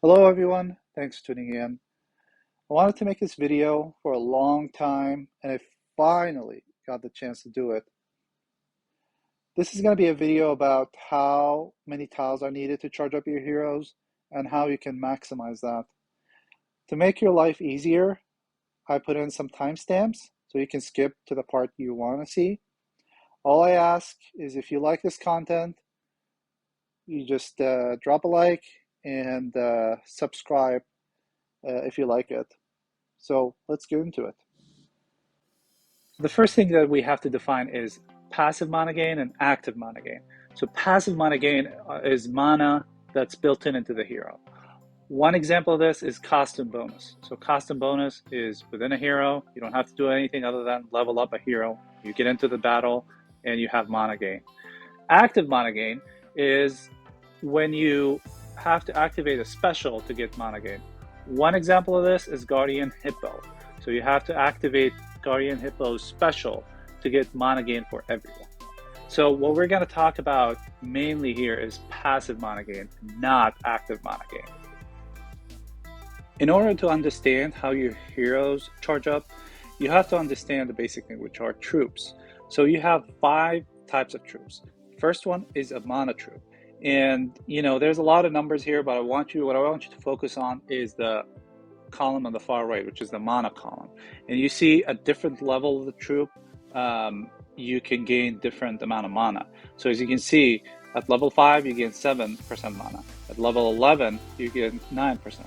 Hello everyone, thanks for tuning in. I wanted to make this video for a long time and I finally got the chance to do it. This is going to be a video about how many tiles are needed to charge up your heroes and how you can maximize that. To make your life easier, I put in some timestamps so you can skip to the part you want to see. All I ask is if you like this content, you just drop a like and subscribe if you like it. So let's get into it. The first thing that we have to define is passive mana gain and active mana gain. So passive mana gain is mana that's built into the hero. One example of this is costume bonus. So costume bonus is within a hero. You don't have to do anything other than level up a hero. You get into the battle and you have mana gain. Active mana gain is when you have to activate a special to get mana gain. One example of this is Guardian Hippo. So you have to activate Guardian Hippo's special to get mana gain for everyone. So what we're going to talk about mainly here is passive mana gain, not active mana gain. In order to understand how your heroes charge up, you have to understand the basic thing, which are troops. So you have 5 types of troops. First one is a mana troop. And there's a lot of numbers here, but what I want you to focus on is the column on the far right, which is the mana column. And you see a different level of the troop, you can gain different amount of mana. So as you can see, at level 5, you gain 7% mana. At level 11, you get 9%.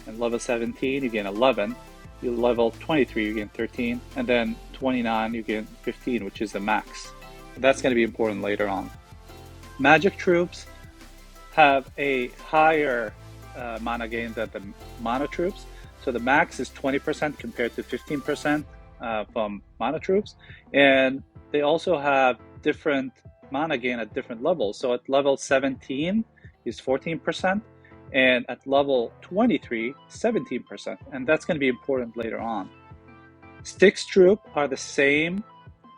At level 17, you gain 11. You level 23, you gain 13. And then 29, you gain 15, which is the max. That's going to be important later on. Magic troops have a higher mana gain than the mana troops. So the max is 20% compared to 15% from mana troops. And they also have different mana gain at different levels. So at level 17 is 14%, and at level 23, 17%. And that's going to be important later on. Styx troop are the same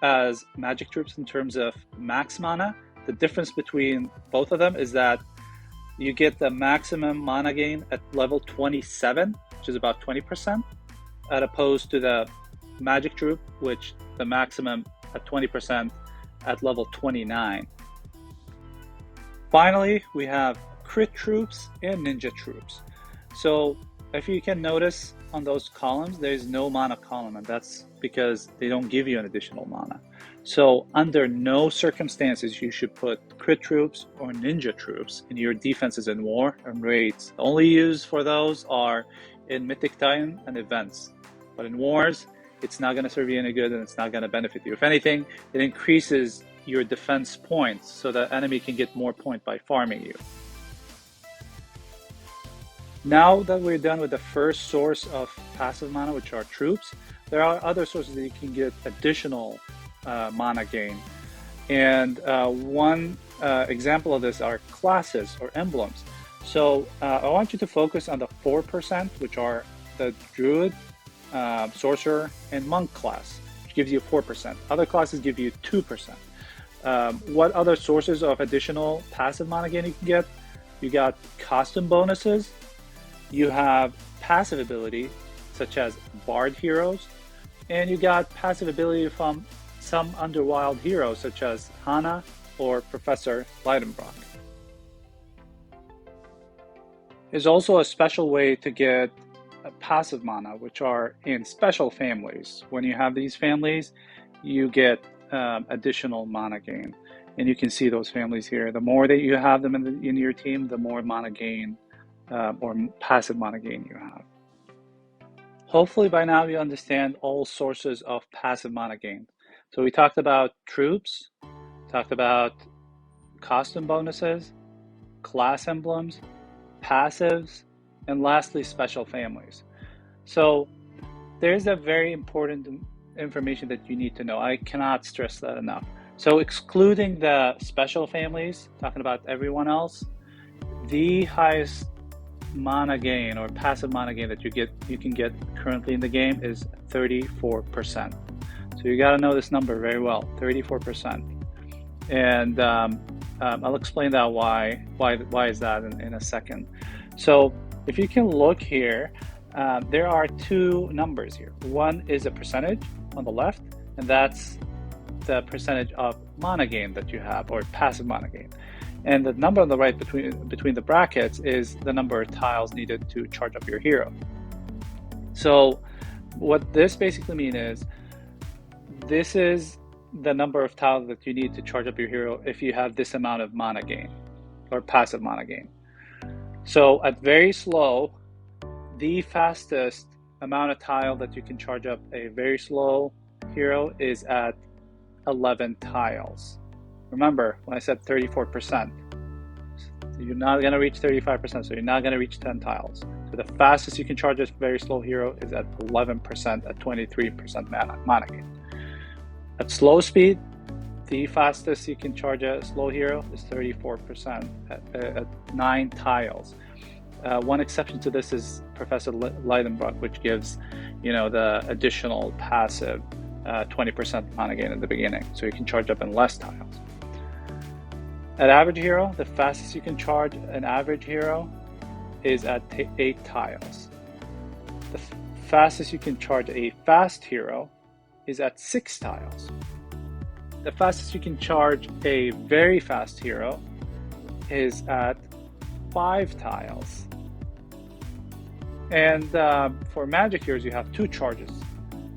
as magic troops in terms of max mana. The difference between both of them is that you get the maximum mana gain at level 27, which is about 20%, as opposed to the magic troop, which the maximum at 20% at level 29. Finally, we have crit troops and ninja troops. So if you can notice on those columns, there's no mana column, and that's because they don't give you an additional mana. So under no circumstances you should put crit troops or ninja troops in your defenses in war and raids. The only use for those are in Mythic Titan and events. But in wars, it's not going to serve you any good and it's not going to benefit you. If anything, it increases your defense points so the enemy can get more points by farming you. Now that we're done with the first source of passive mana, which are troops, there are other sources that you can get additional mana gain. And one example of this are classes or emblems. So I want you to focus on the 4%, which are the Druid, Sorcerer, and Monk class, which gives you 4%. Other classes give you 2%. What other sources of additional passive mana gain you can get? You got costume bonuses. You have passive ability, such as Bard heroes, and you got passive ability from some Underwild heroes, such as Hana or Professor Lidenbrock. There's also a special way to get passive mana, which are in special families. When you have these families, you get additional mana gain. And you can see those families here. The more that you have them in your team, the more mana gain or passive mana gain you have. Hopefully by now you understand all sources of passive mana gain. So we talked about troops, talked about costume bonuses, class emblems, passives, and lastly special families. So there's a very important information that you need to know. I cannot stress that enough. So excluding the special families, talking about everyone else, the highest mana gain or passive mana gain that you can get currently in the game is 34%. So you got to know this number very well, 34%. And I'll explain that why is that in a second. So If you can look here, there are two numbers here. One is a percentage on the left, and that's the percentage of mana gain that you have, or passive mana gain. And the number on the right between the brackets is the number of tiles needed to charge up your hero. So what this basically means is this is the number of tiles that you need to charge up your hero if you have this amount of mana gain, or passive mana gain. So at very slow, the fastest amount of tile that you can charge up a very slow hero is at 11 tiles. Remember when I said 34%, you're not going to reach 35%, so you're not going to reach 10 tiles. So the fastest you can charge a very slow hero is at 11% at 23% mana gain. At slow speed, the fastest you can charge a slow hero is 34% at 9 tiles. One exception to this is Professor Leidenbrock, which gives, the additional passive 20% mana gain at the beginning, so you can charge up in less tiles. At average hero, the fastest you can charge an average hero is at 8 tiles. The fastest you can charge a fast hero is at 6 tiles. The fastest you can charge a very fast hero is at 5 tiles. And for magic heroes, you have 2 charges.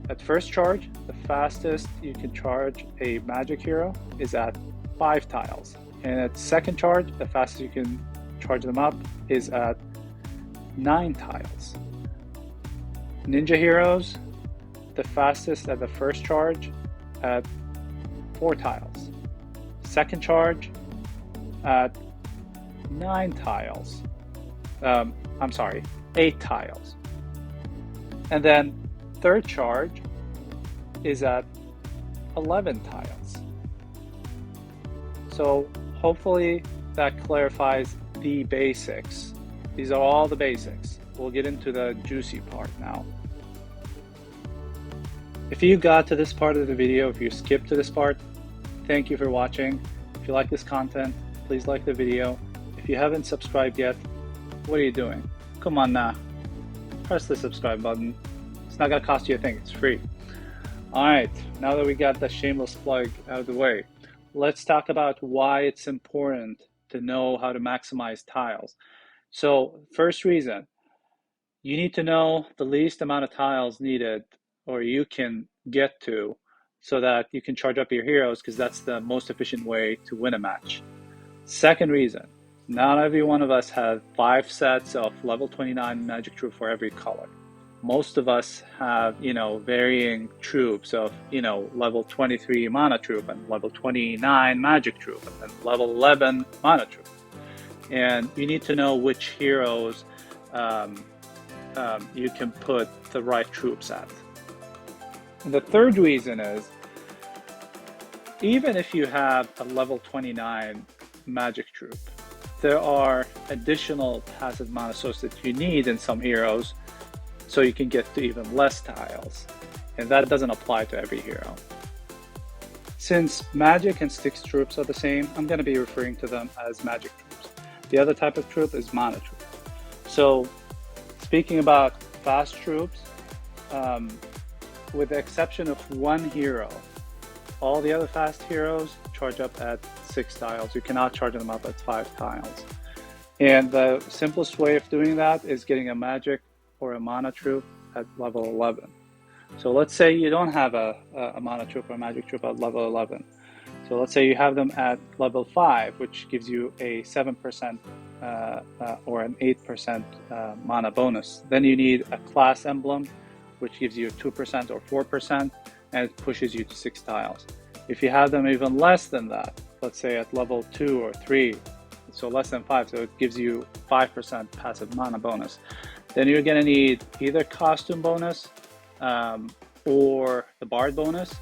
At first charge, the fastest you can charge a magic hero is at 5 tiles. And at second charge, the fastest you can charge them up is at 9 tiles. Ninja heroes, the fastest at the first charge at 4 tiles. Second charge at 9 tiles. 8 tiles. And then third charge is at 11 tiles. So hopefully that clarifies the basics. These are all the basics. We'll get into the juicy part now. If you got to this part of the video, if you skipped to this part, thank you for watching. If you like this content, please like the video. If you haven't subscribed yet, what are you doing? Come on now, press the subscribe button. It's not gonna cost you a thing, it's free. All right, now that we got the shameless plug out of the way, let's talk about why it's important to know how to maximize tiles. So first reason, you need to know the least amount of tiles needed or you can get to so that you can charge up your heroes, because that's the most efficient way to win a match. Second reason, not every one of us have 5 sets of level 29 magic troop for every color. Most of us have, varying troops of, level 23 mana troop and level 29 magic troop and then level 11 mana troop. And you need to know which heroes you can put the right troops at. And the third reason is, even if you have a level 29 magic troop, there are additional passive mana sources that you need in some heroes so you can get to even less tiles. And that doesn't apply to every hero. Since magic and Styx troops are the same, I'm going to be referring to them as magic troops. The other type of troop is mana troop. So speaking about fast troops, with the exception of one hero, all the other fast heroes charge up at 6 tiles. You cannot charge them up at 5 tiles. And the simplest way of doing that is getting a magic or a mana troop at level 11. So let's say you don't have a mana troop or a magic troop at level 11. So let's say you have them at level 5, which gives you a 7% or an 8% mana bonus. Then you need a class emblem, which gives you 2% or 4%, and it pushes you to 6 tiles. If you have them even less than that, let's say at level 2 or 3, so less than 5, so it gives you 5% passive mana bonus, then you're going to need either costume bonus or the bard bonus,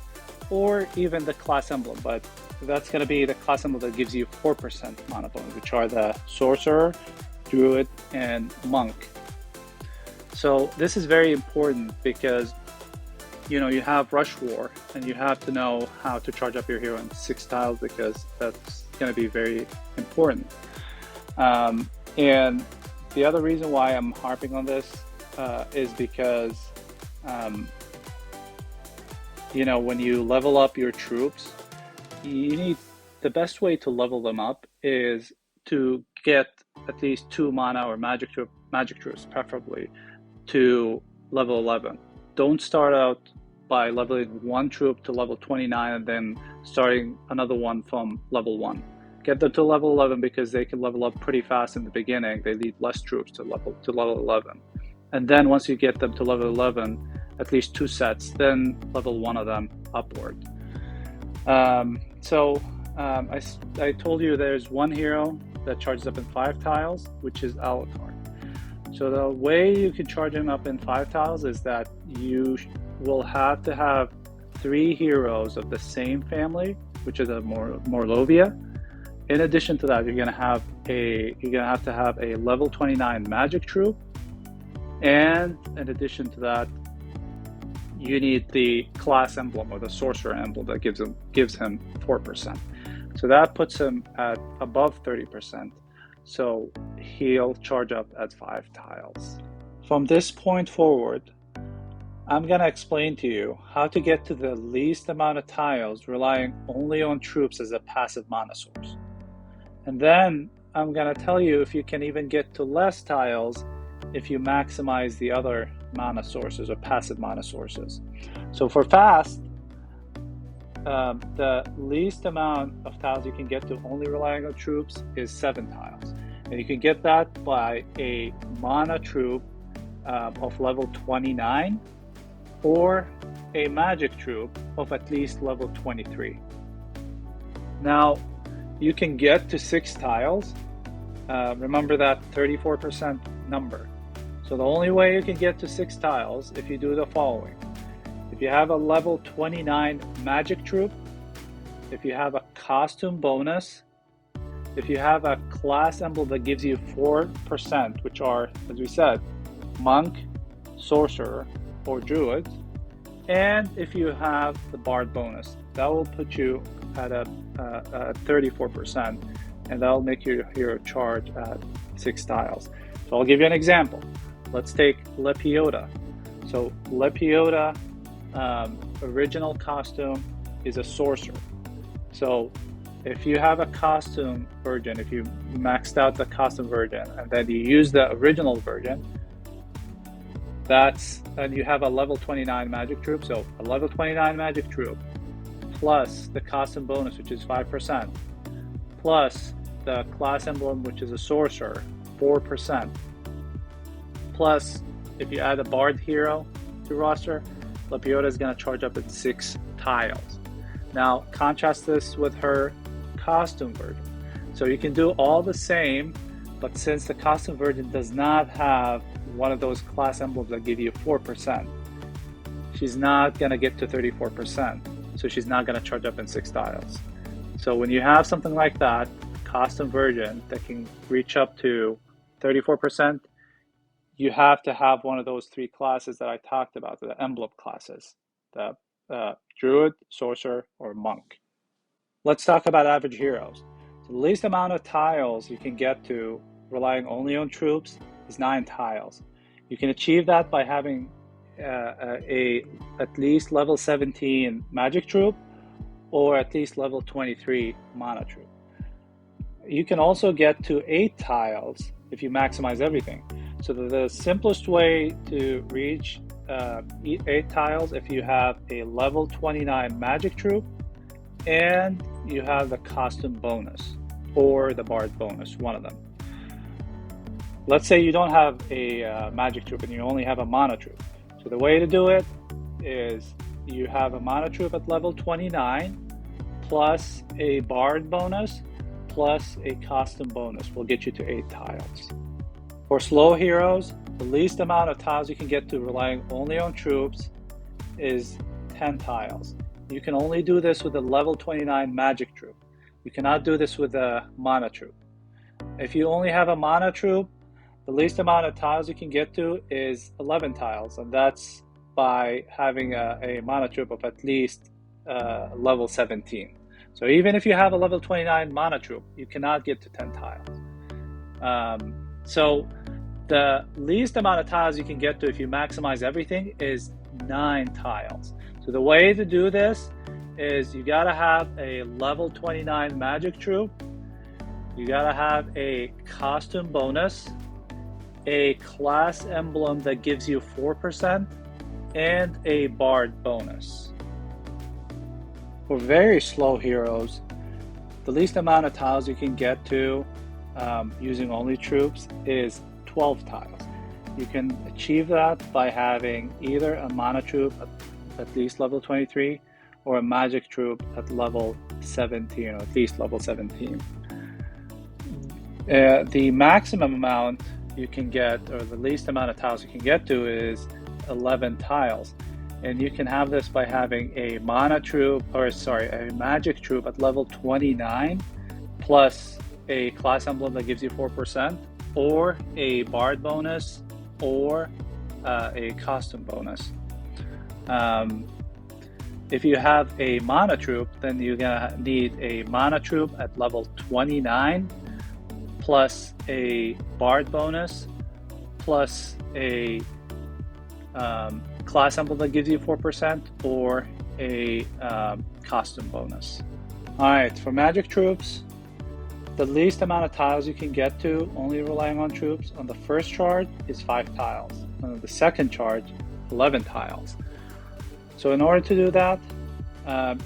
or even the class emblem. But that's going to be the class emblem that gives you 4% mana bonus, which are the sorcerer, druid, and monk. So this is very important because you have rush war and you have to know how to charge up your hero in 6 tiles, because that's going to be very important. And the other reason why I'm harping on this is because, um, when you level up your troops, you need the best way to level them up is to get at least 2 mana or magic troops, preferably to level 11. Don't start out by leveling one troop to level 29 and then starting another one from level 1. Get them to level 11 because they can level up pretty fast in the beginning. They need less troops to level 11. And then once you get them to level 11, at least 2 sets, then level one of them upward. I told you there's one hero that charges up in 5 tiles, which is Alucard. So the way you can charge him up in 5 tiles is that you will have to have 3 heroes of the same family, which is a Morlovia. In addition to that, you're gonna have to have a level 29 magic troop, and in addition to that, you need the class emblem or the sorcerer emblem that gives him 4%. So that puts him at above 30%. So he'll charge up at 5 tiles. From this point forward, I'm going to explain to you how to get to the least amount of tiles relying only on troops as a passive mana source. And then I'm going to tell you if you can even get to less tiles if you maximize the other mana sources or passive mana sources. So for fast, the least amount of tiles you can get to only relying on troops is 7 tiles. And you can get that by a mana troop of level 29 or a magic troop of at least level 23. Now, you can get to 6 tiles. Remember that 34% number. So the only way you can get to 6 tiles if you do the following. If you have a level 29 magic troop, if you have a costume bonus, if you have a class emblem that gives you 4%, which are, as we said, monk, sorcerer, or druid, and if you have the bard bonus, that will put you at a 34%, and that will make your hero charge at 6 tiles. So I'll give you an example. Let's take Lepiota. So Lepiota original costume is a sorcerer. So if you have a costume version, if you maxed out the costume version and then you use the original version, and you have a level 29 magic troop. So a level 29 magic troop plus the costume bonus, which is 5%, plus the class emblem, which is a sorcerer, 4%, plus if you add a bard hero to roster, Lepiota is going to charge up at 6 tiles. Now contrast this with her costume version. So you can do all the same, but since the costume version does not have one of those class emblems that give you 4%, she's not going to get to 34%. So she's not going to charge up in 6 tiles. So when you have something like that, costume version that can reach up to 34%, you have to have one of those 3 classes that I talked about, the emblem classes, the druid, sorcerer, or monk. Let's talk about average heroes. So the least amount of tiles you can get to relying only on troops is 9 tiles. You can achieve that by having at least level 17 magic troop or at least level 23 mana troop. You can also get to 8 tiles if you maximize everything. So the simplest way to reach 8 tiles if you have a level 29 magic troop and you have the costume bonus or the bard bonus, one of them. Let's say you don't have a magic troop and you only have a mana troop. So the way to do it is you have a mana troop at level 29 plus a bard bonus plus a costume bonus will get you to 8 tiles. For slow heroes, the least amount of tiles you can get to relying only on troops is 10 tiles. You can only do this with a level 29 magic troop. You cannot do this with a mana troop. If you only have a mana troop, the least amount of tiles you can get to is 11 tiles, and that's by having a mana troop of at least level 17. So even if you have a level 29 mana troop, you cannot get to 10 tiles. So The least amount of tiles you can get to if you maximize everything is 9 tiles. So the way to do this is you gotta have a level 29 magic troop, you gotta have a costume bonus, a class emblem that gives you 4%, and a bard bonus. For very slow heroes, the least amount of tiles you can get to using only troops is 12 tiles. You can achieve that by having either a mana troop at least level 23 or a magic troop at level 17, or at least level 17. The maximum amount you can get, or the least amount of tiles you can get to, is 11 tiles. And you can have this by having a mana troop, or sorry, a magic troop at level 29 plus a class emblem that gives you 4%, or a bard bonus, or a costume bonus. If you have a mana troop, then you're gonna need a mana troop at level 29 plus a bard bonus plus a class emblem that gives you 4%, or a costume bonus. Alright, for magic troops, the least amount of tiles you can get to, only relying on troops, on the first charge is 5 tiles. On the second charge, 11 tiles. So in order to do that,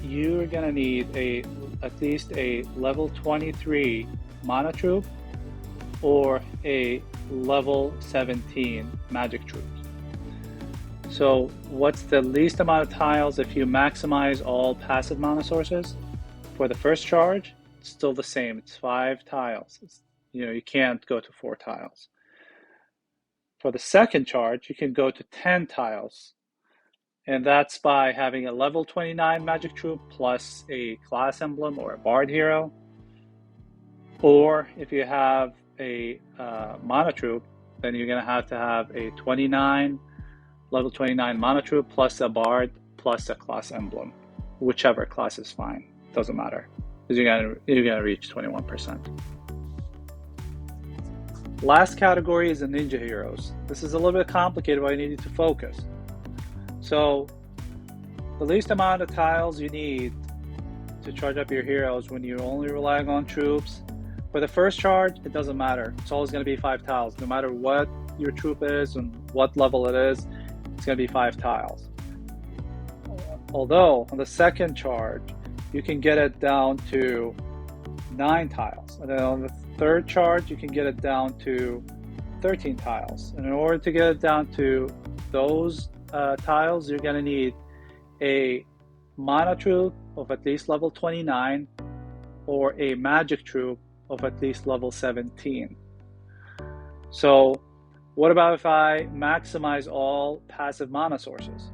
you're gonna need at least a level 23 mana troop or a level 17 magic troop. So what's the least amount of tiles if you maximize all passive mana sources? For the first charge, it's still the same. It's 5 tiles. You can't go to 4 tiles. For the second charge, you can go to 10 tiles. And that's by having a level 29 magic troop plus a class emblem or a bard hero. Or if you have a mana troop, then you're going to have a level 29 mana troop plus a bard plus a class emblem. Whichever class is fine. Doesn't matter, because you're gonna reach 21%. Last category is the ninja heroes. This is a little bit complicated, but I need you to focus. So the least amount of tiles you need to charge up your heroes when you're only relying on troops, for the first charge, it doesn't matter. It's always going to be 5 tiles. No matter what your troop is and what level it is, it's going to be 5 tiles. Although on the second charge, you can get it down to 9 tiles. And then on the third charge, you can get it down to 13 tiles. And in order to get it down to those tiles, you're going to need a mana troop of at least level 29 or a magic troop of at least level 17. So what about if I maximize all passive mana sources?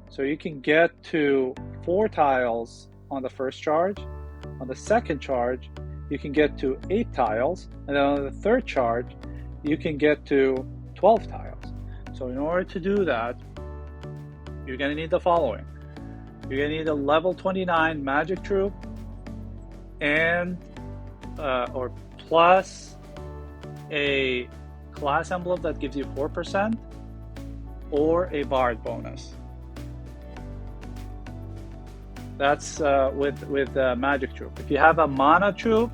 So you can get to 4 tiles on the first charge. On the second charge, you can get to 8 tiles. And then on the third charge, you can get to 12 tiles. So in order to do that, you're going to need the following. You're going to need a level 29 magic troop and or plus a class emblem that gives you 4% or a bard bonus. That's with magic troop. If you have a mana troop,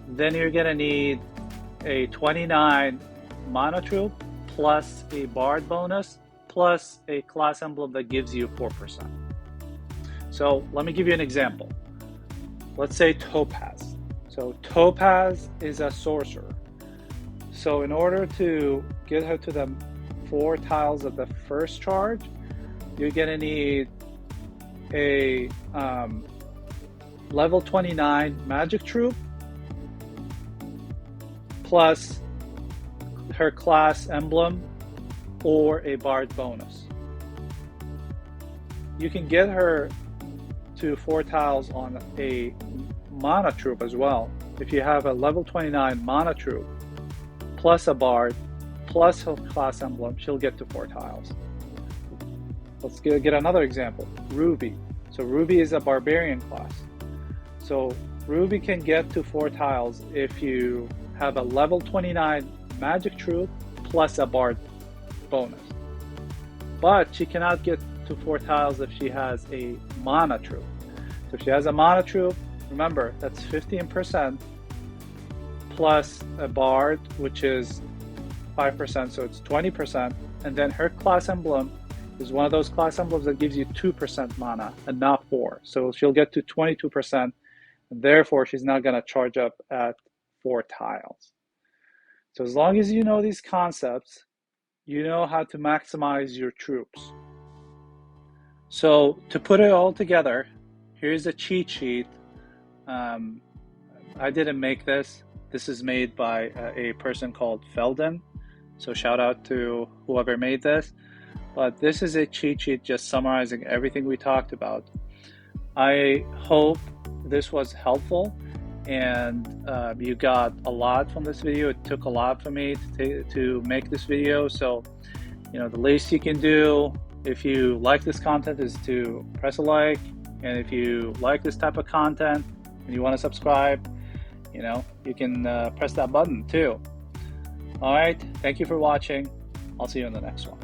then you're gonna need a 29 mana troop plus a bard bonus plus a class emblem that gives you 4%. So let me give you an example. Let's say Topaz. So Topaz is a sorcerer. So in order to get her to the 4 tiles of the first charge, you're gonna need a level 29 magic troop plus her class emblem or a bard bonus. You can get her to 4 tiles on a mana troop as well. If you have a level 29 mana troop plus a bard plus her class emblem, she'll get to 4 tiles. Let's get another example. Ruby. So Ruby is a barbarian class. So Ruby can get to 4 tiles if you have a level 29 magic troop plus a bard bonus. But she cannot get to 4 tiles if she has a mana troop. So if she has a mana troop, remember, that's 15% plus a bard, which is 5%, so it's 20%. And then her class emblem is one of those class emblems that gives you 2% mana and not 4. So she'll get to 22%, and therefore she's not going to charge up at 4 tiles. So as long as you know these concepts, you know how to maximize your troops. So to put it all together, here's a cheat sheet. I didn't make this. This is made by a person called Felden. So shout out to whoever made this. But this is a cheat sheet just summarizing everything we talked about. I hope this was helpful and you got a lot from this video. It took a lot for me to make this video. So, the least you can do if you like this content is to press a like. And if you like this type of content and you want to subscribe, you can press that button too. All right. Thank you for watching. I'll see you in the next one.